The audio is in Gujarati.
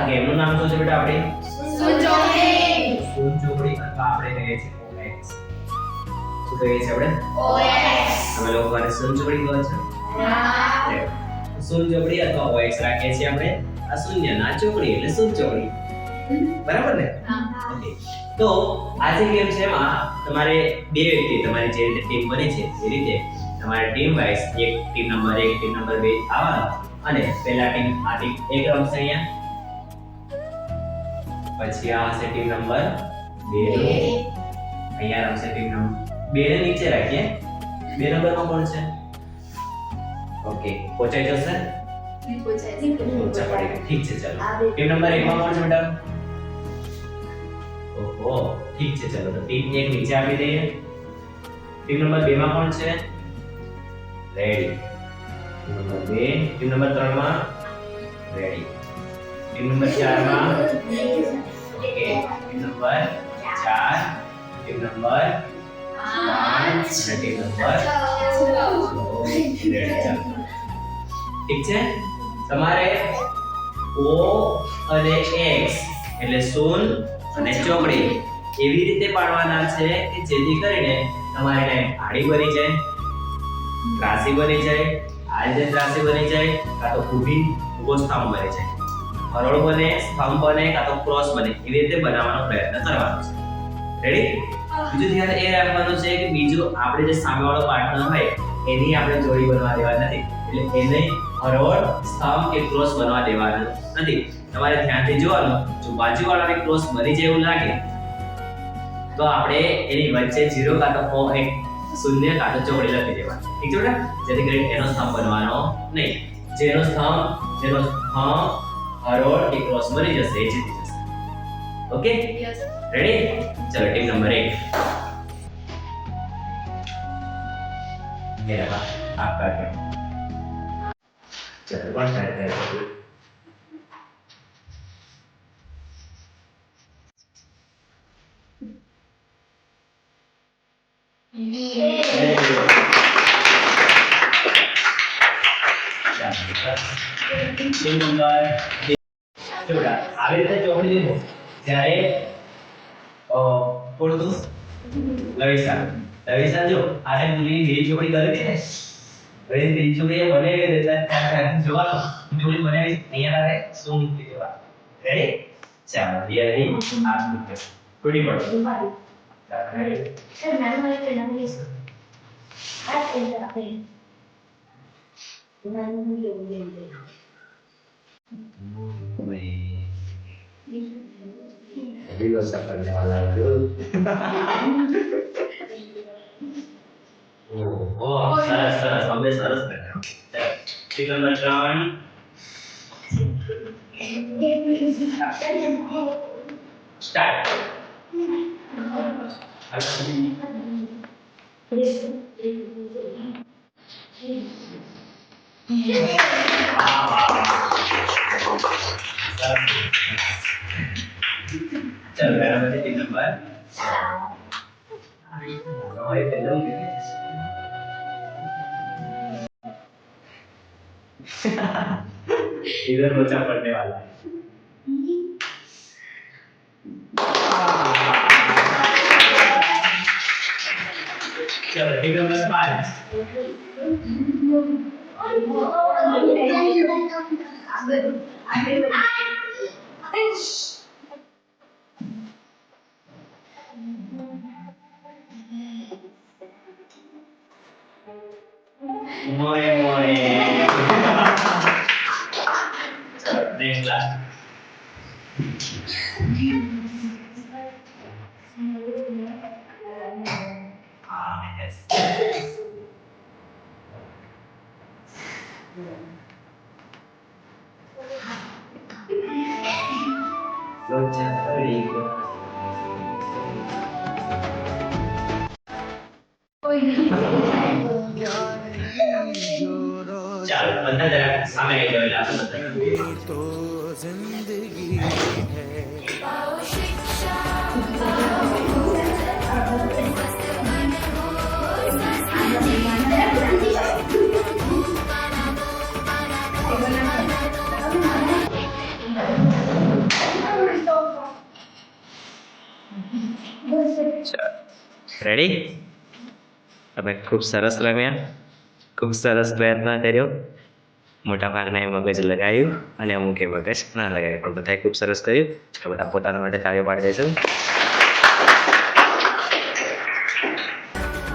ગેમનું નામ શું છે બેટા આપણે? શૂન્ય ચોકડી અથવા આપણે કહીએ છીએ OX. શું કહીએ છીએ આપણે? તમે લોકો આને શૂન્ય ચોકડી કહો છો? શૂન્ય ચોકડી અથવા OX રાખીએ છીએ આપણે. આ શૂન્ય ના ચોકડી એટલે શૂન્ય ચોકડી. બરાબર ને? ઓકે. તો આ જે ગેમ છે એમાં તમારે બે વ્યક્તિ તમારી જે રીતે ટીમ બની છે એ રીતે તમારે ટીમ વાઇઝ એક ટીમ નંબર 1 ટીમ નંબર 2 આવવાનો અને પહેલા ટીમ આ ટીમ 1 રમશે અહીંયા, પછી આ હશે ટીમ નંબર 2 અહીંયા રમશે ટીમ નંબર 2 ને નીચે રાખીએ. 2 નંબરમાં કોણ છે? ઓકે પહોંચાઈ જશે? પહોંચા પડી ગઈ. ઠીક છે ચાલો. ટીમ નંબર 1 માં કોણ છે બેટા? ઓહો ઠીક છે ચાલો તો ટીમ 1 નીચે આપી દઈએ. ટીમ નંબર 2 માં કોણ છે? Ready. Team number 2 team number 3 માં રેડી. ટીમ નંબર 4 માં okay team number 4 team number 5 અને ટીમ નંબર 6 રેડી ચાલો. ઠીક છે તમારે O અને X એટલે શૂન્ય અને ચોકડી એવી રીતે પાડવાના છે કે જેથી કરીને તમારે લાઈન આડી બની જાય, ત્રાસી બની જાય, આ રીતે ત્રાસી બની જાય, કાં તો ઊભો સ્તંભ બની જાય, હરોળ બને, સ્તંભ બને, કાં તો ક્રોસ બને એવી રીતે બનાવવાનો પ્રયત્ન કરવાનો છે. રેડી? બીજું ધ્યાન એ રાખવાનું છે કે બીજું આપણે જે સામેવાળો પાર્ટનર હોય એની આપણે જોડી બનવા દેવા નથી, એટલે એને હરોળ, સ્તંભ કે ક્રોસ બનવા દેવાનું નથી. તમારે ધ્યાનથી જોવાનું, જો બાજુવાળાને ક્રોસ બની જાય એવું લાગે તો આપણે એની વચ્ચે 0 કાં તો OX શૂન્ય કાં તો ચોકડી લખી દેવાની. ઠીક છે બેટા? જેથી કરીને એનો સ્તંભ બનવાનો નહીં. જેનો સ્તંભ હરોળ કે ક્રોસ બની જશે એ જીતી જશે. Okay ready? ચલો ટીમ નંબર 1 મેરા આપકા ગેમ. ચલો કોણ સ્ટાર્ટ કરે? ટીમ નંબર 2 જોડા આવી રીતે ચોકડી લીધો ત્યારે કોણ હતું? લવિસા જો આને પૂરી લીલી ચોકડી કરી હતી ને હવે લીલી ચોકડી બનાવી દેતા જોવાનો ચોકડી બનાવી અહીંયા લાગે શું મૂકી દેવા. રેડી? ચાલો રિયલી આ મૂકે થોડી પડે સર મેમ મને પેલા નહીં આ એન્ટર આપે ના હું લેવું લેવું अभी लोग सब करने वाला है ओह सरस सरस हमें सरस करना ठीक है बच्चन स्टार्ट चल मेरा बच्चे तीन नंबर हमारे फिल्म इधर बच्चा पढ़ने वाला है चलो ठीक number 5 Muy, muy. Venga. Yes. Locha rico. ચાલો બધા જરા સામે આવી જાવ એટલે આપણે બધા તો જિંદગી હે રેડી? તમે ખૂબ સરસ રમ્યા, ખૂબ સરસ પ્રયત્ન કર્યો. મોટા ભાગના મગજ લગાવ્યું અને અમુકે મગજ ના લગાવ્યું, પણ બધાએ ખૂબ સરસ કર્યું. તો બધા પોતાના માટે તાળીઓ પાડી દઈશું.